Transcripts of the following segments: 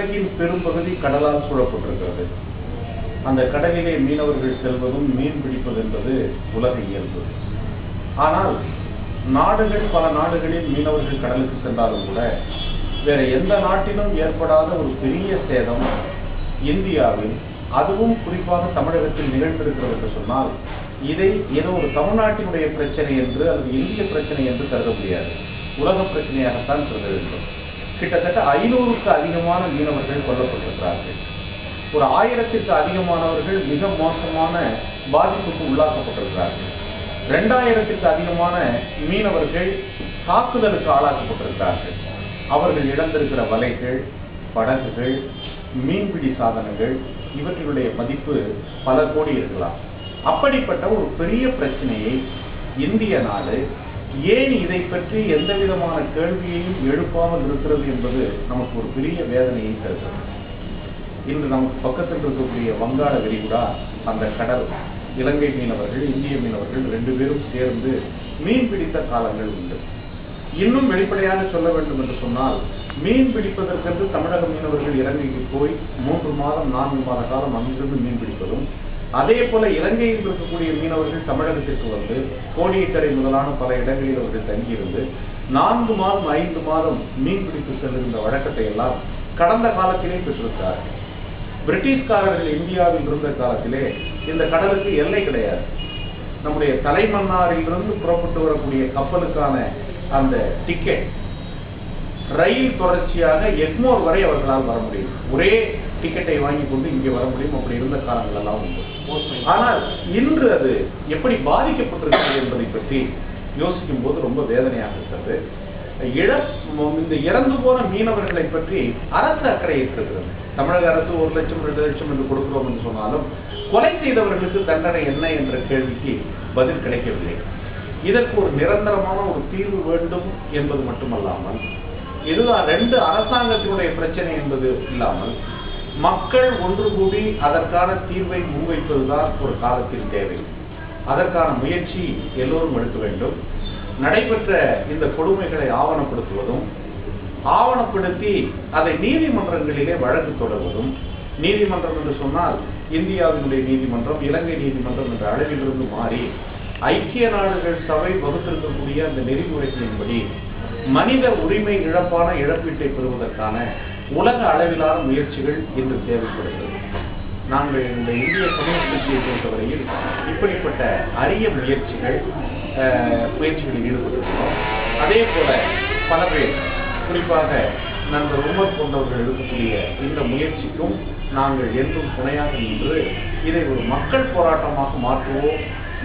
உலகின் பெரும்பகுதி கடலால் சூழப்பட்டிருக்கிறது. அந்த கடலிலே மீனவர்கள் செல்வதும் மீன் பிடிப்பது என்பது உலக இயல்பு. ஆனால் பல நாடுகளில் மீனவர்கள் கடலுக்கு சென்றாலும் கூட வேற எந்த நாட்டிலும் ஏற்படாத ஒரு பெரிய சேதம் இந்தியாவில், அதுவும் குறிப்பாக தமிழகத்தில் நிகழ்ந்திருக்கிறது என்று சொன்னால், இதை ஏதோ ஒரு தமிழ்நாட்டினுடைய பிரச்சனை என்று அல்லது இந்திய பிரச்சனை என்று கருத முடியாது, உலக பிரச்சனையாகத்தான் கருத வேண்டும். கிட்டத்தட்ட 500க்கு அதிகமான மீனவர்கள் கொல்லப்பட்டிருக்கிறார்கள். ஒரு 1000க்கு அதிகமானவர்கள் மிக மோசமான பாதிப்புக்கு உள்ளாக்கப்பட்டிருக்கிறார்கள். 2000க்கு அதிகமான மீனவர்கள் தாக்குதலுக்கு ஆளாக்கப்பட்டிருக்கிறார்கள். அவர்கள் இழந்திருக்கிற வலைகள், படகுகள், மீன்பிடி சாதனங்கள், இவற்றினுடைய மதிப்பு பல கோடி இருக்கலாம். அப்படிப்பட்ட ஒரு பெரிய பிரச்சனையை இந்திய நாடு ஏன் இதை பற்றி எந்த விதமான கேள்வியையும் எழுப்பாமல் இருக்கிறது என்பது நமக்கு ஒரு பெரிய வேதனையை தருகிறது. இன்று நமக்கு பக்கத்தில் இருக்கக்கூடிய வங்காள விரிகுடா, அந்த கடல், இலங்கை மீனவர்கள், இந்திய மீனவர்கள் 2 பேரும் சேர்ந்து மீன் பிடித்த காலங்கள் உண்டு. இன்னும் வெளிப்படையாக சொல்ல வேண்டும் என்று சொன்னால், மீன் பிடிப்பதற்கென்று தமிழக மீனவர்கள் இலங்கைக்கு போய் 3 மாதம் 4 மாத காலம் அங்கிருந்து மீன் பிடிப்பதும், அதே போல இலங்கையில் இருக்கக்கூடிய மீனவர்கள் தமிழகத்திற்கு வந்து கோடியக்கரை முதலான பல இடங்களில் அவர்கள் தங்கியிருந்து 4 மாதம் 5 மாதம் மீன் பிடித்து செல்கின்ற வழக்கத்தை எல்லாம் கடந்த காலத்திலே பெற்றிருக்கிறார்கள். பிரிட்டிஷ்காரர்கள் இந்தியாவில் இருந்த காலத்திலே இந்த கடலுக்கு எல்லை கிடையாது. நம்முடைய தலைமன்னாரிலிருந்து புறப்பட்டு வரக்கூடிய கப்பலுக்கான அந்த டிக்கெட், ரயில் தொடர்ச்சியாக எக்மோர் வரை அவர்களால் வர முடியும். ஒரே டிக்கெட்டை வாங்கி கொண்டு இங்கே வர முடியும். அப்படி இருந்த காலங்கள் எல்லாம் உண்டு. ஆனால் இன்று அது எப்படி பாதிக்கப்பட்டிருக்கிறது என்பதை பற்றி யோசிக்கும் போது ரொம்ப வேதனையாக இருக்கிறது. இந்த இறந்து போன மீனவர்களை பற்றி அரசு அக்கறை இருக்கிறது. தமிழக அரசு 1 லட்சம் 2 லட்சம் என்று கொடுக்கிறோம் என்று சொன்னாலும், கொலை செய்தவர்களுக்கு தண்டனை என்ன என்ற கேள்விக்கு பதில் கிடைக்கவில்லை. இதற்கு ஒரு நிரந்தரமான ஒரு தீர்வு வேண்டும் என்பது மட்டுமல்லாமல், இதுதான் 2 அரசாங்கத்தினுடைய பிரச்சனை என்பது இல்லாமல் மக்கள் ஒன்று கூடி அதற்கான தீர்வை முன்வைப்பதுதான் ஒரு காலத்தின் தேவை. அதற்கான முயற்சி எல்லோரும் எடுக்க வேண்டும். நடைபெற்ற இந்த கொடுமைகளை ஆவணப்படுத்துவதும், ஆவணப்படுத்தி அதை நீதிமன்றங்களிலே வழக்கு தொடர்வதும், நீதிமன்றம் என்று சொன்னால் இந்தியாவினுடைய நீதிமன்றம், இலங்கை நீதிமன்றம் என்ற அளவிலிருந்து மாறி ஐக்கிய நாடுகள் சபை வகுத்திருக்கக்கூடிய அந்த நெறிமுறைகளின்படி மனித உரிமை இழப்பான இழப்பீட்டை பெறுவதற்கான உலக அளவிலான முயற்சிகள் இன்று தேவைப்படுகிறது. நாங்கள் இந்த இந்திய கம்யூனிஸ்ட் கட்சியை பொறுத்தவரையில் இப்படிப்பட்ட அரிய முயற்சிகளில் ஈடுபட்டிருக்கிறோம். அதே போல பல பேர், குறிப்பாக நண்பர் உமர் போன்றவர்கள் இருக்கக்கூடிய இந்த முயற்சிக்கும் நாங்கள் என்றும் துணையாக நின்று இதை ஒரு மக்கள் போராட்டமாக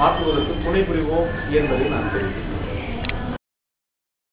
மாற்றுவதற்கு துணை புரிவோம் என்பதை நான் தெரிவிக்கிறேன்.